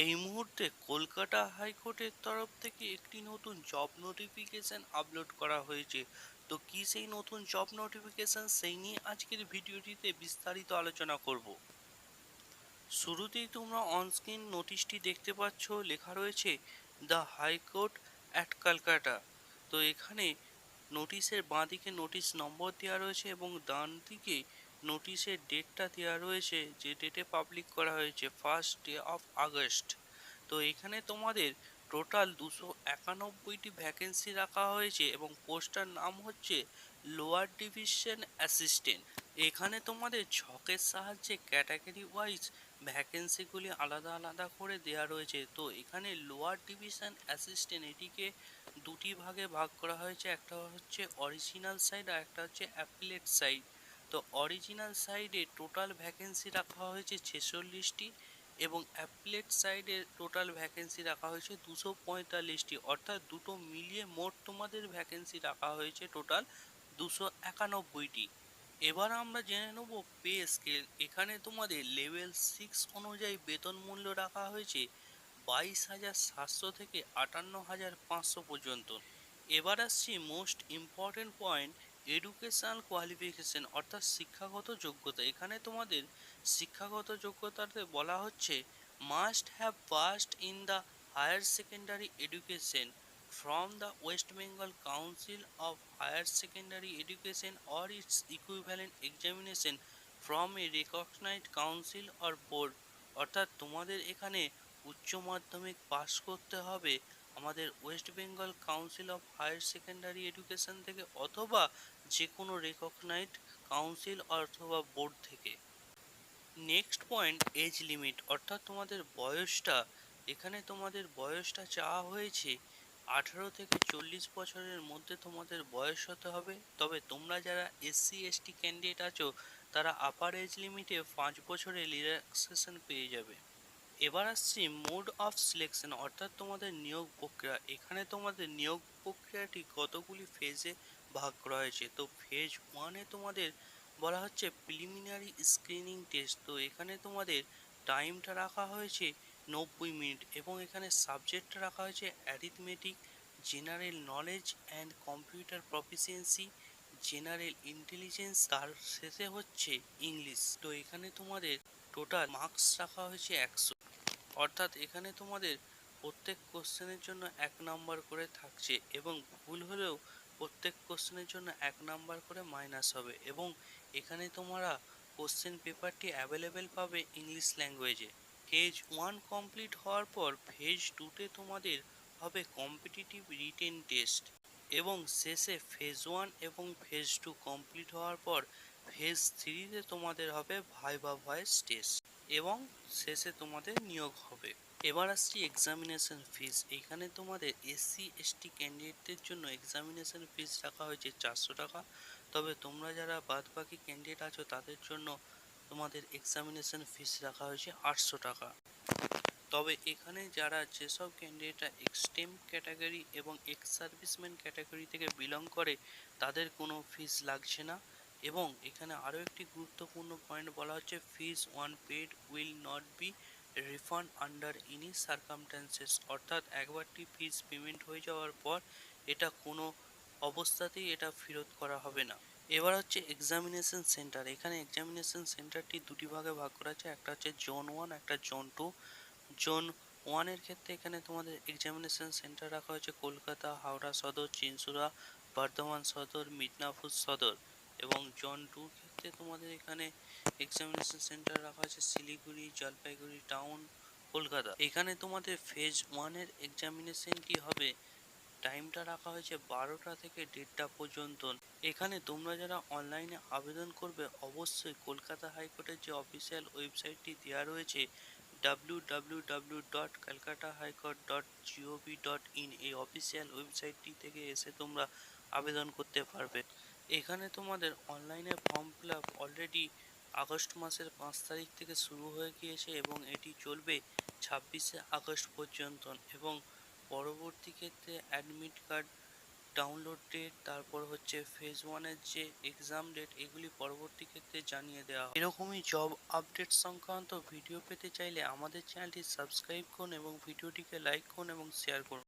এই মুহূর্তে কলকাতা হাইকোর্টের তরফ থেকে একটি নতুন জব নোটিফিকেশন আপলোড করা হয়েছে। তো কি সেই নতুন জব নোটিফিকেশন, সেই নিয়ে আজকের ভিডিওটিতে বিস্তারিত আলোচনা করব। শুরুতেই তোমরা অনস্ক্রিন নোটিশটি দেখতে পাচ্ছ, লেখা রয়েছে দ্য হাইকোর্ট অ্যাট কলকাতা। তো এখানে নোটিশের বাঁদিকে নোটিশ নম্বর দেওয়া রয়েছে এবং ডান দিকে নোটিশের ডেটটা দেওয়া রয়েছে, যে ডেটে পাবলিক করা হয়েছে, 1 Day of August। তো এখানে তোমাদের টোটাল 291টি ভ্যাকেন্সি রাখা হয়েছে এবং পোস্টার নাম হচ্ছে লোয়ার ডিভিশন অ্যাসিস্ট্যান্ট। এখানে তোমাদের ছকের সাহায্যে ক্যাটাগরি ওয়াইজ ভ্যাকেন্সিগুলি আলাদা আলাদা করে দেওয়া রয়েছে। তো এখানে লোয়ার ডিভিশন অ্যাসিস্ট্যান্ট এটিকে দুটি ভাগে ভাগ করা হয়েছে, একটা হচ্ছে অরিজিনাল সাইড আর একটা হচ্ছে অ্যাপিলেট সাইড। তো অরিজিনাল সাইডে টোটাল ভ্যাকেন্সি রাখা হয়েছে 46টি এবং অ্যাপিলেট সাইডে টোটাল ভ্যাকেন্সি রাখা হয়েছে 245টি, অর্থাৎ দুটো মিলিয়ে মোট তোমাদের ভ্যাকেন্সি রাখা হয়েছে টোটাল 291টি। এবার আমরা জেনে নেব পে স্কেল। এখানে তোমাদের লেভেল 6 অনুযায়ী বেতন মূল্য রাখা হয়েছে 22,700 থেকে 58,500 পর্যন্ত। এবার আসছি most important point, educational qualification অর্থাৎ শিক্ষাগত যোগ্যতা। এখানে তোমাদের শিক্ষাগত যোগ্যতাতে বলা হচ্ছে must have passed in the higher secondary education from the West Bengal Council of Higher Secondary Education or its equivalent examination from a recognized council or board। অর্থাৎ তোমাদের এখানে উচ্চ মাধ্যমিক পাস করতে হবে আমাদের West Bengal council of higher secondary education থেকে, অথবা যে কোনো রেকগনাইজড কাউন্সিল অথবা বোর্ড থেকে। নেক্সট পয়েন্ট, এজ লিমিট অর্থাৎ তোমাদের বয়সটা। এখানে তোমাদের বয়সটা চাওয়া হয়েছে 18 থেকে 40 বছরের মধ্যে তোমাদের বয়স হতে হবে। তবে তোমরা যারা SC ST ক্যান্ডিডেট আছো তারা আপার এজ লিমিটে 5 বছরের রিল্যাক্সেশন পেয়ে যাবে। এবার আসছি মোড অফ সিলেকশন অর্থাৎ তোমাদের নিয়োগ প্রক্রিয়া। এখানে তোমাদের নিয়োগ প্রক্রিয়াটি কতগুলি ফেজে ভাগ করা হয়েছে। তো ফেজ 1-এ তোমাদের বলা হচ্ছে প্রিলিমিনারি স্ক্রিনিং টেস্ট। তো এখানে তোমাদের টাইমটা রাখা হয়েছে 90 মিনিট এবং এখানে সাবজেক্টটা রাখা হয়েছে arithmetic, general knowledge and computer proficiency, general intelligence, তার শেষে হচ্ছে ইংলিশ। তো এখানে তোমাদের টোটাল মার্কস রাখা হয়েছে 100, অর্থাৎ এখানে তোমাদের প্রত্যেক কোশ্চেনের জন্য 1 নাম্বার করে থাকছে এবং ভুল হলেও প্রত্যেক কোশ্চেনের জন্য 1 নাম্বার করে মাইনাস হবে। এবং এখানে তোমরা কোশ্চেন পেপারটি অ্যাভেলেবেল পাবে ইংলিশ ল্যাঙ্গুয়েজে। ফেজ 1 কমপ্লিট হওয়ার পর ফেজ 2-তে তোমাদের হবে কম্পিটিটিভ রিটেন টেস্ট এবং শেষে ফেজ 1 এবং ফেজ 2 কমপ্লিট হওয়ার পর ফেজ 3-তে তোমাদের হবে ভাইভা ভয়েস টেস্ট এবং শেষে তোমাদের নিয়োগ হবে। এবার আসছি এক্সামিনেশন ফিস। এখানে তোমাদের SC ST ক্যান্ডিডেটদের জন্য এক্সামিনেশন ফিস রাখা হয়েছে 400 টাকা। তবে তোমরা যারা বাদ বাকি ক্যান্ডিডেট আছো তাদের জন্য তোমাদের এক্সামিনেশন ফিস রাখা হয়েছে 800 টাকা। তবে এখানে যারা যেসব ক্যান্ডিডেটরা এক্সটেম ক্যাটাগরি এবং এক্স সার্ভিসম্যান ক্যাটাগরি থেকে বিলং করে তাদের কোনো ফিস লাগছে না। এবং এখানে আরও একটি গুরুত্বপূর্ণ পয়েন্ট বলা হচ্ছে fees once paid will not be refund under any circumstances, অর্থাৎ একবারটি ফিস পেমেন্ট হয়ে যাওয়ার পর এটা কোনো অবস্থাতেই এটা ফেরত করা হবে না। এবার হচ্ছে এক্সামিনেশন সেন্টার। এখানে এক্সামিনেশন সেন্টারটি দুটি ভাগে ভাগ করা আছে, একটা হচ্ছে জোন 1, একটা জোন 2। জোন 1-এর ক্ষেত্রে এখানে তোমাদের এক্সামিনেশন সেন্টার রাখা হয়েছে কলকাতা, হাওড়া সদর, চিনসুরা, বর্ধমান সদর, মিদনাপুর সদর। এবং জোন 2-র ক্ষেত্রে তোমাদের এখানে এক্সামিনেশন সেন্টার রাখা হয়েছে শিলিগুড়ি, জলপাইগুড়ি টাউন, কলকাতা। এখানে তোমাদের ফেজ 1-এর এক্সামিনেশনটি হবে, টাইমটা রাখা হয়েছে 12টা থেকে 1:30 পর্যন্ত। এখানে তোমরা যারা অনলাইনে আবেদন করবে অবশ্যই কলকাতা হাইকোর্টের যে অফিসিয়াল ওয়েবসাইটটি দেওয়া রয়েছে www.calcutta.highcourt.gov.in, এই অফিসিয়াল ওয়েবসাইটটি থেকে এসে তোমরা আবেদন করতে পারবে। এখানে তোমাদের অনলাইনে form fill up already August মাসের 5 তারিখ থেকে শুরু হয়ে গিয়েছে এবং এটি চলবে 26শে আগস্ট পর্যন্ত। এবং পরবর্তী ক্ষেত্রে অ্যাডমিট কার্ড ডাউনলোড ডেট, তারপর হচ্ছে ফেজ 1 এর যে এক্সাম ডেট, এগুলি পরবর্তী ক্ষেত্রে জানিয়ে দেওয়া হয়। এরকমই জব আপডেট সংক্রান্ত ভিডিও পেতে চাইলে আমাদের চ্যানেলটি সাবস্ক্রাইব করুন এবং ভিডিওটিকে লাইক করুন এবং শেয়ার করুন।